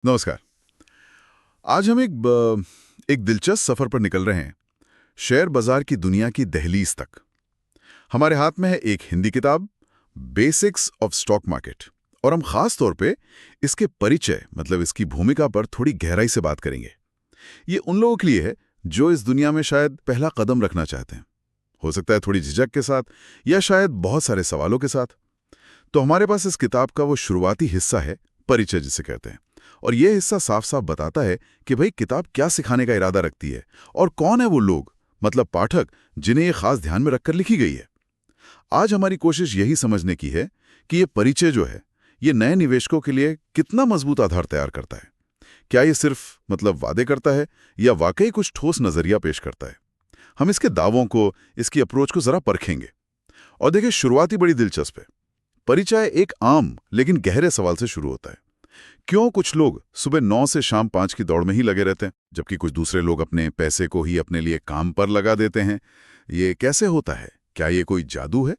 नमस्कार। आज हम एक दिलचस्प सफर पर निकल रहे हैं, शेयर बाजार की दुनिया की दहलीज तक। हमारे हाथ में है एक हिंदी किताब, बेसिक्स ऑफ स्टॉक मार्केट, और हम खास तौर पे इसके परिचय मतलब इसकी भूमिका पर थोड़ी गहराई से बात करेंगे। ये उन लोगों के लिए है जो इस दुनिया में शायद पहला कदम रखना चाहते हैं, हो सकता है थोड़ी झिझक के साथ या शायद बहुत सारे सवालों के साथ। तो हमारे पास इस किताब का वो शुरुआती हिस्सा है, परिचय जिसे कहते हैं। और यह हिस्सा साफ साफ बताता है कि भाई किताब क्या सिखाने का इरादा रखती है और कौन है वो लोग, मतलब पाठक, जिन्हें ये खास ध्यान में रखकर लिखी गई है। आज हमारी कोशिश यही समझने की है कि ये परिचय जो है, ये नए निवेशकों के लिए कितना मजबूत आधार तैयार करता है। क्या ये सिर्फ वादे करता है या वाकई कुछ ठोस नजरिया पेश करता है। हम इसके दावों को, इसकी अप्रोच को जरा परखेंगे। और देखिए, शुरुआती बड़ी दिलचस्प है। परिचय एक आम लेकिन गहरे सवाल से शुरू होता है। क्यों कुछ लोग सुबह 9 से शाम 5 की दौड़ में ही लगे रहते हैं, जबकि कुछ दूसरे लोग अपने पैसे को ही अपने लिए काम पर लगा देते हैं? ये कैसे होता है? क्या ये कोई जादू है?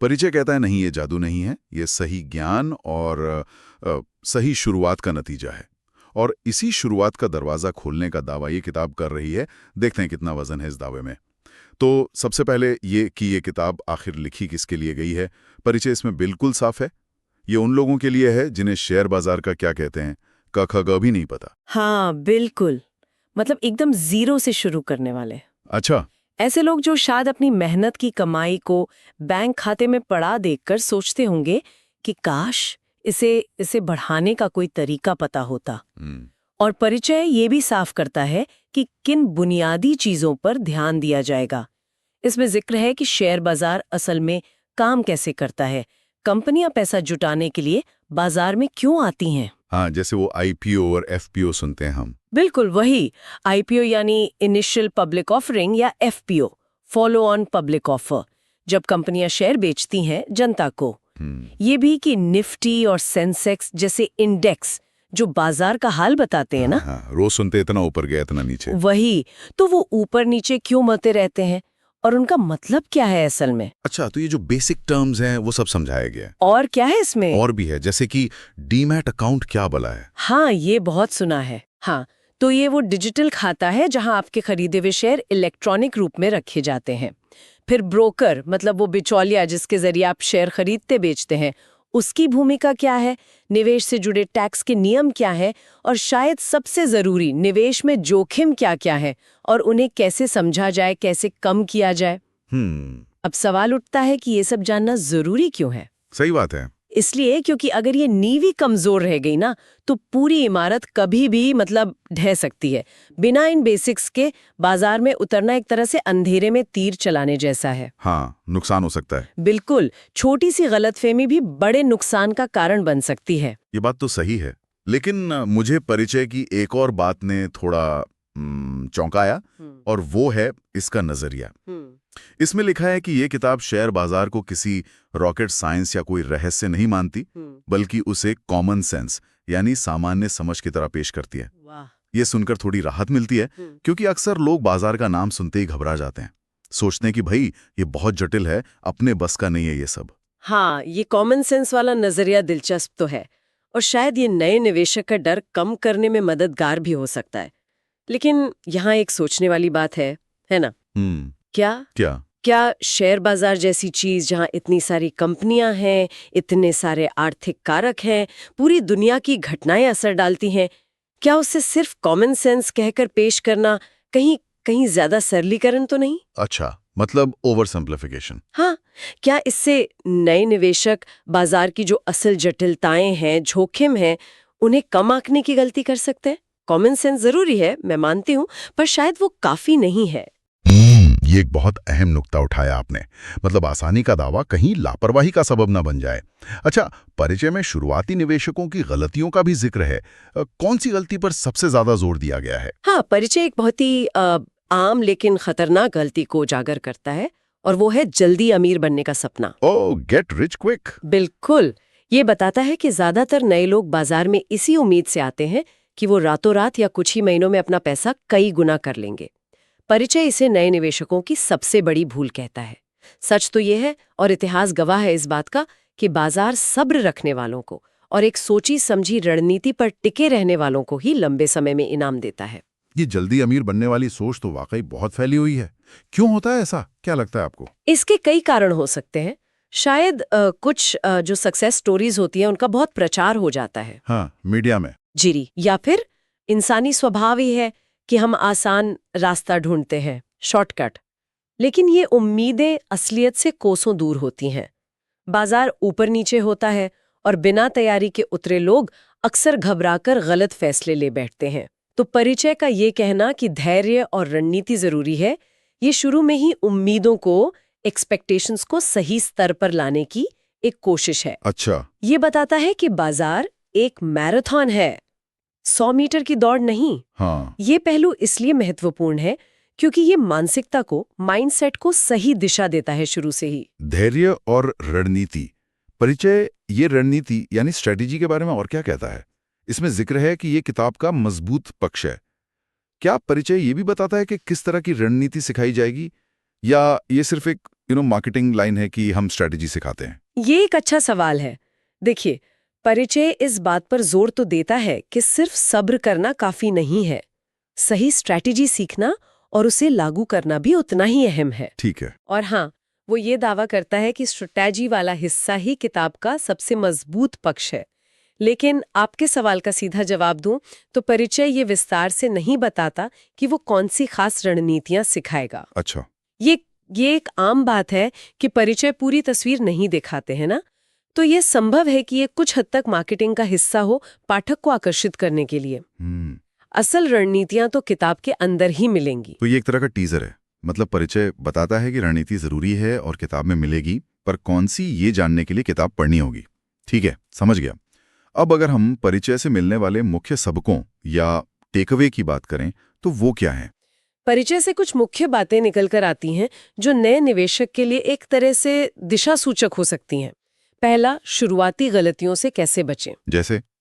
परिचय कहता है नहीं, ये जादू नहीं है, ये सही ज्ञान और सही शुरुआत का नतीजा है। और इसी शुरुआत का दरवाजा खोलने का दावा ये किताब कर रही है। देखते हैं कितना वजन है इस दावे में। तो सबसे पहले ये किताब आखिर लिखी किसके लिए गई है। परिचय इसमें बिल्कुल साफ है। ये उन लोगों के लिए है जिन्हें शेयर बाजार का क्या कहते हैं क ख ग भी नहीं पता। हाँ, बिल्कुल। मतलब एकदम जीरो से शुरू करने वाले। अच्छा। ऐसे लोग जो शायद अपनी मेहनत की कमाई को बैंक खाते में पड़ा देखकर सोचते होंगे कि काश इसे इसे बढ़ाने का कोई तरीका पता होता। हम्म। और परिचय ये भी साफ करता है कि किन बुनियादी चीजों पर ध्यान दिया जाएगा। इसमें जिक्र है कि शेयर बाजार असल में काम कैसे करता है, कंपनियां पैसा जुटाने के लिए बाजार में क्यों आती हैं। हाँ, जैसे वो आईपीओ और एफपीओ सुनते हैं हम। बिल्कुल वही। आईपीओ यानी इनिशियल पब्लिक ऑफरिंग या FPO, follow on public offer, जब कंपनियां शेयर बेचती हैं जनता को। ये भी कि निफ्टी और सेंसेक्स जैसे इंडेक्स जो बाजार का हाल बताते हैं ना। हाँ, रोज सुनते इतना ऊपर गया इतना नीचे। वही तो, वो ऊपर नीचे क्यों मते रहते हैं और उनका मतलब क्या है असल में। अच्छा, तो ये जो बेसिक टर्म्स हैं वो सब समझाया गया है। और क्या है इसमें? और भी है, जैसे कि डीमैट अकाउंट क्या भला है? हाँ, ये बहुत सुना है। हाँ, तो ये वो डिजिटल खाता है जहां आपके खरीदे हुए शेयर इलेक्ट्रॉनिक रूप में रखे जाते हैं। फिर ब्रोकर, मतलब वो बिचौलिया जिसके जरिए आप शेयर खरीदते बेचते हैं, उसकी भूमिका क्या है, निवेश से जुड़े टैक्स के नियम क्या है, और शायद सबसे जरूरी, निवेश में जोखिम क्या क्या है और उन्हें कैसे समझा जाए, कैसे कम किया जाए। अब सवाल उठता है कि ये सब जानना जरूरी क्यों है। सही बात है। इसलिए क्योंकि अगर ये नींव ही कमजोर रह गई ना, तो पूरी इमारत कभी भी ढह सकती है। बिना इन बेसिक्स के बाजार में उतरना एक तरह से अंधेरे में तीर चलाने जैसा है। हाँ, नुकसान हो सकता है। बिल्कुल, छोटी सी गलतफहमी भी बड़े नुकसान का कारण बन सकती है। ये बात तो सही है, लेकिन मुझे परिचय की एक और बात ने थोड़ा चौंकाया, और वो है इसका नजरिया। इसमें लिखा है कि ये किताब शेयर बाजार को किसी रॉकेट साइंस या कोई रहस्य नहीं मानती, बल्कि उसे कॉमन सेंस यानी सामान्य समझ की तरह पेश करती है। वाह। ये सुनकर थोड़ी राहत मिलती है, क्योंकि अक्सर लोग बाजार का नाम सुनते ही घबरा जाते हैं, सोचते हैं कि भाई ये बहुत जटिल है, अपने बस का नहीं है ये सब। हाँ, ये कॉमन सेंस वाला नजरिया दिलचस्प तो है, और शायद ये नए निवेशक का डर कम करने में मददगार भी हो सकता है। लेकिन यहाँ एक सोचने वाली बात है ना? क्या क्या? क्या शेयर बाजार जैसी चीज जहाँ इतनी सारी कंपनियां हैं, इतने सारे आर्थिक कारक हैं, पूरी दुनिया की घटनाएं असर डालती हैं, क्या उससे सिर्फ कॉमन सेंस कहकर पेश करना कहीं कहीं ज्यादा सरलीकरण तो नहीं? अच्छा, मतलब ओवर सिंप्लीफिकेशन। हाँ, क्या इससे नए निवेशक बाजार की जो असल जटिलताएं हैं, जोखिम हैं, उन्हें कम आंकने की गलती कर सकते हैं? कॉमन सेंस जरूरी है, मैं मानती हूँ, पर शायद वो काफी नहीं है। ये एक बहुत अहम नुक्ता उठाया आपने। मतलब आसानी का दावा कहीं लापरवाही का सबब न बन जाए। अच्छा, परिचय में शुरुआती निवेशकों की गलतियों का भी जिक्र है। कौन सी गलती पर सबसे ज्यादा जोर दिया गया है? हाँ, परिचय एक बहुत ही आम लेकिन खतरनाक गलती को उजागर करता है, और वो है जल्दी अमीर बनने का सपना। ओह, गेट रिच क्विक। बिल्कुल। ये बताता है कि ज्यादातर नए लोग बाजार में इसी उम्मीद से आते हैं कि वो रातों रात या कुछ ही महीनों में अपना पैसा कई गुना कर लेंगे। परिचय इसे नए निवेशकों की सबसे बड़ी भूल कहता है। सच तो ये है, और इतिहास गवाह है इस बात का, कि बाजार सब्र रखने वालों को और एक सोची समझी रणनीति पर टिके रहने वालों को ही लंबे समय में इनाम देता है। ये जल्दी अमीर बनने वाली सोच तो वाकई बहुत फैली हुई है। क्यों होता है ऐसा, क्या लगता है आपको? इसके कई कारण हो सकते हैं। शायद कुछ जो सक्सेस स्टोरीज होती हैं उनका बहुत प्रचार हो जाता है। हाँ, मीडिया में। जी, या फिर इंसानी स्वभाव ही है कि हम आसान रास्ता ढूंढते हैं, शॉर्टकट। लेकिन ये उम्मीदें असलियत से कोसों दूर होती हैं। बाजार ऊपर नीचे होता है और बिना तैयारी के उतरे लोग अक्सर घबराकर गलत फैसले ले बैठते हैं। तो परिचय का ये कहना कि धैर्य और रणनीति जरूरी है, ये शुरू में ही उम्मीदों को, एक्सपेक्टेशंस को सही स्तर पर लाने की एक कोशिश है। अच्छा, ये बताता है कि बाजार एक मैराथन है, 100 मीटर की दौड़ नहीं। हाँ, ये पहलू इसलिए महत्वपूर्ण है क्योंकि ये मानसिकता को, माइंडसेट को सही दिशा देता है शुरू से ही। धैर्य और रणनीति। परिचय ये रणनीति यानी स्ट्रेटेजी के बारे में और क्या कहता है? इसमें जिक्र है कि ये किताब का मजबूत पक्ष है। क्या परिचय ये भी बताता है कि किस तरह की रणनीति सिखाई जाएगी, या ये सिर्फ एक मार्केटिंग लाइन है कि हम स्ट्रेटेजी सिखाते हैं? ये एक अच्छा सवाल है। देखिए, परिचय इस बात पर जोर तो देता है कि सिर्फ सब्र करना काफी नहीं है, सही स्ट्रैटेजी सीखना और उसे लागू करना भी उतना ही अहम है। ठीक है। और हाँ, वो ये दावा करता है कि स्ट्रैटेजी वाला हिस्सा ही किताब का सबसे मजबूत पक्ष है। लेकिन आपके सवाल का सीधा जवाब दूं तो परिचय ये विस्तार से नहीं बताता कि वो कौन सी खास रणनीतियां सिखाएगा। अच्छा, ये एक आम बात है कि परिचय पूरी तस्वीर नहीं दिखाते हैं ना, तो ये संभव है कि ये कुछ हद तक मार्केटिंग का हिस्सा हो, पाठक को आकर्षित करने के लिए। असल रणनीतियां तो किताब के अंदर ही मिलेंगी। तो ये एक तरह का टीजर है। मतलब परिचय बताता है कि रणनीति जरूरी है और किताब में मिलेगी, पर कौन सी ये जानने के लिए किताब पढ़नी होगी। ठीक है, समझ गया। अब अगर हम परिचय से मिलने वाले मुख्य सबकों या टेकअवे की बात करें तो वो क्या है? परिचय से कुछ मुख्य बातें निकल कर आती हैं जो नए निवेशक के लिए एक तरह से दिशा सूचक हो सकती हैं। पहला, शुरुआती गलतियों से कैसे बचें।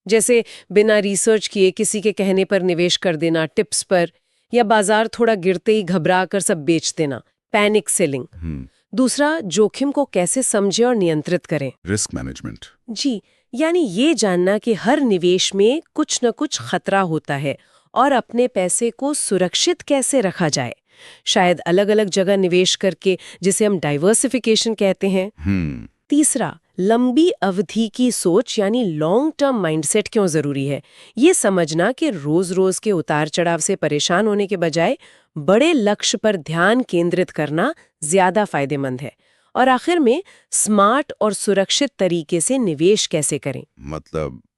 जैसे बिना रिसर्च किए किसी के कहने पर निवेश कर देना, टिप्स पर, या बाजार थोड़ा गिरते ही घबरा कर सब बेच देना, पैनिक सेलिंग। दूसरा, जोखिम को कैसे समझें और नियंत्रित करें, रिस्क मैनेजमेंट। जी, यानी ये जानना कि हर निवेश में कुछ न कुछ खतरा होता है और अपने पैसे को सुरक्षित कैसे रखा जाए, शायद अलग अलग जगह निवेश करके, जिसे हम डाइवर्सिफिकेशन कहते हैं। तीसरा, लंबी अवधि की सोच यानी लॉन्ग टर्म माइंडसेट क्यों जरूरी है, ये समझना कि रोज रोज के उतार चढ़ाव से परेशान होने के बजाय बड़े लक्ष्य पर ध्यान केंद्रित करना ज्यादा फायदेमंद है। और आखिर में, स्मार्ट और सुरक्षित तरीके से निवेश कैसे करें।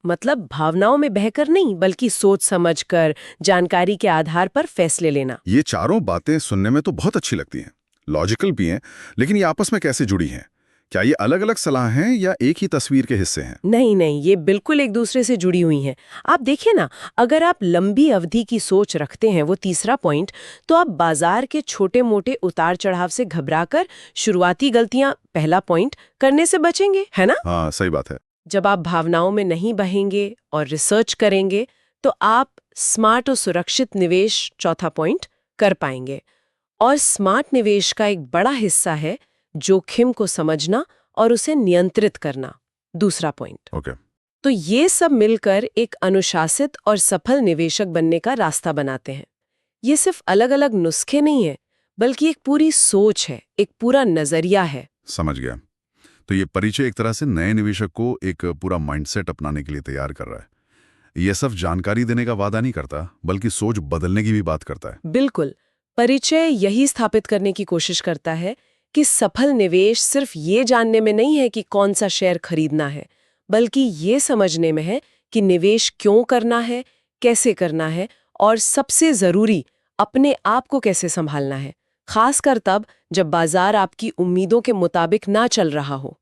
मतलब भावनाओं में बहकर नहीं, बल्कि सोच समझकर, जानकारी के आधार पर फैसले लेना। ये चारों बातें सुनने में तो बहुत अच्छी लगती हैं, लॉजिकल भी हैं, लेकिन ये आपस में कैसे जुड़ी हैं? क्या ये अलग अलग सलाह हैं या एक ही तस्वीर के हिस्से हैं? नहीं, ये बिल्कुल एक दूसरे से जुड़ी हुई हैं। आप देखिए ना, अगर आप लंबी अवधि की सोच रखते हैं, वो तीसरा पॉइंट, तो आप बाजार के छोटे मोटे उतार चढ़ाव से घबराकर शुरुआती गलतियां, पहला पॉइंट, करने से बचेंगे, है ना? हाँ, सही बात है। जब आप भावनाओं में नहीं बहेंगे और रिसर्च करेंगे तो आप स्मार्ट और सुरक्षित निवेश, चौथा पॉइंट, कर पाएंगे। और स्मार्ट निवेश का एक बड़ा हिस्सा है जोखिम को समझना और उसे नियंत्रित करना, दूसरा पॉइंट। ओके। तो ये सब मिलकर एक अनुशासित और सफल निवेशक बनने का रास्ता बनाते हैं। ये सिर्फ अलग अलग नुस्खे नहीं है, बल्कि एक पूरी सोच है, एक पूरा नजरिया है। समझ गया। तो ये परिचय एक तरह से नए निवेशक को एक पूरा माइंडसेट अपनाने के लिए तैयार कर रहा है। ये सिर्फ जानकारी देने का वादा नहीं करता, बल्कि सोच बदलने की भी बात करता है। बिल्कुल। परिचय यही स्थापित करने की कोशिश करता है कि सफल निवेश सिर्फ ये जानने में नहीं है कि कौन सा शेयर खरीदना है, बल्कि ये समझने में है कि निवेश क्यों करना है, कैसे करना है, और सबसे जरूरी, अपने आप को कैसे संभालना है, खासकर तब जब बाजार आपकी उम्मीदों के मुताबिक ना चल रहा हो।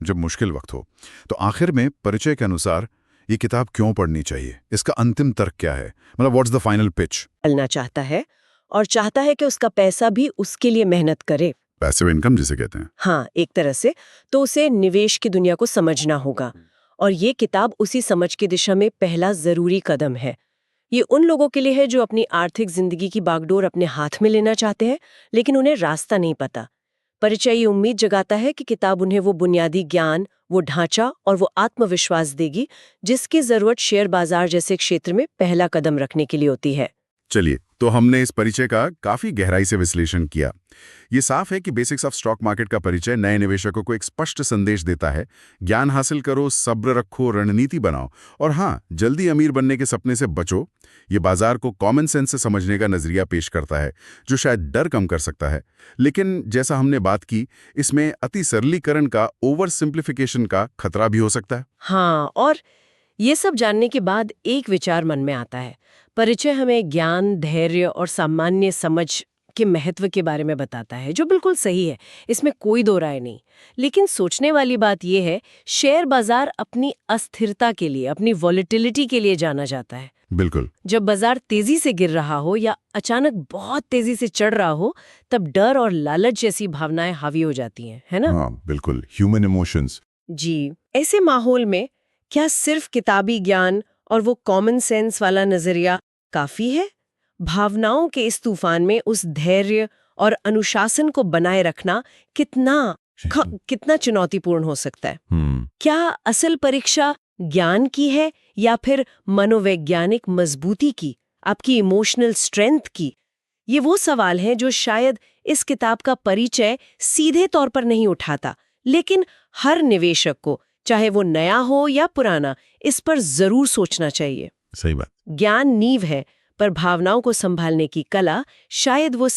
जब मुश्किल वक्त हो। तो आखिर में परिचय के अनुसार ये किताब क्यों पढ़नी चाहिए? इसका अंतिम तर्क क्या है? मतलब व्हाट्स द फाइनल पिच? चलना चाहता है और चाहता है कि उसका पैसा भी उसके लिए मेहनत करे, पैसिव इनकम जिसे कहते हैं। हाँ, एक तरह से, तो उसे निवेश की दुनिया को समझना होगा। और ये किताब उसी समझ की दिशा में पहला जरूरी कदम है। ये उन लोगों के लिए है जो अपनी आर्थिक जिंदगी की बागडोर अपने हाथ में लेना चाहते हैं, लेकिन उन्हें रास्ता नहीं पता। परिचय ये उम्मीद जगाता है कि किताब उन्हें वो बुनियादी ज्ञान, वो ढांचा और वो आत्मविश्वास देगी जिसकी जरूरत शेयर बाजार जैसे क्षेत्र में पहला कदम रखने के लिए होती है। चलिए, तो हमने इस परिचय का काफी गहराई से विश्लेषण किया। ये साफ है कि बेसिक्स ऑफ स्टॉक मार्केट का परिचय नए निवेशकों को एक स्पष्ट संदेश देता है, ज्ञान हासिल करो, सब्र रखो, रणनीति बनाओ और हाँ, जल्दी अमीर बनने के सपने से बचो। ये बाजार को कॉमन सेंस से समझने का नजरिया पेश करता है, जो शायद डर कम कर सकता है। लेकिन जैसा हमने बात की, इसमें अति सरलीकरण का, ओवर सिंप्लीफिकेशन का खतरा भी हो सकता है। हाँ, और ये सब जानने के बाद एक विचार मन में आता है। परिचय हमें ज्ञान, धैर्य और सामान्य समझ के महत्व के बारे में बताता है, जो बिल्कुल सही है, इसमें कोई दो राय नहीं। लेकिन सोचने वाली बात यह है, शेयर बाजार अपनी अस्थिरता के लिए, अपनी वॉलेटिलिटी के लिए जाना जाता है। बिल्कुल। जब बाजार तेजी से गिर रहा हो या अचानक बहुत तेजी से चढ़ रहा हो, तब डर और लालच जैसी भावनाएं हावी हो जाती हैं, है ना? हाँ, बिल्कुल, ह्यूमन इमोशंस। जी, ऐसे माहौल में क्या सिर्फ किताबी ज्ञान और वो कॉमन सेंस वाला नजरिया काफी है? भावनाओं के इस तूफान में उस धैर्य और अनुशासन को बनाए रखना कितना चुनौतीपूर्ण हो सकता है? क्या असल परीक्षा ज्ञान की है या फिर मनोवैज्ञानिक मजबूती की, आपकी इमोशनल स्ट्रेंथ की? ये वो सवाल हैं जो शायद इस किताब का परिचय सीधे तौर पर नहीं उठाता, लेकिन हर निवेशक को, चाहे वो नया हो या पुराना, इस पर जरूर सोचना चाहिए। सही बात। ज्ञान नींव है, पर भावनाओं को संभालने की कला शायद वो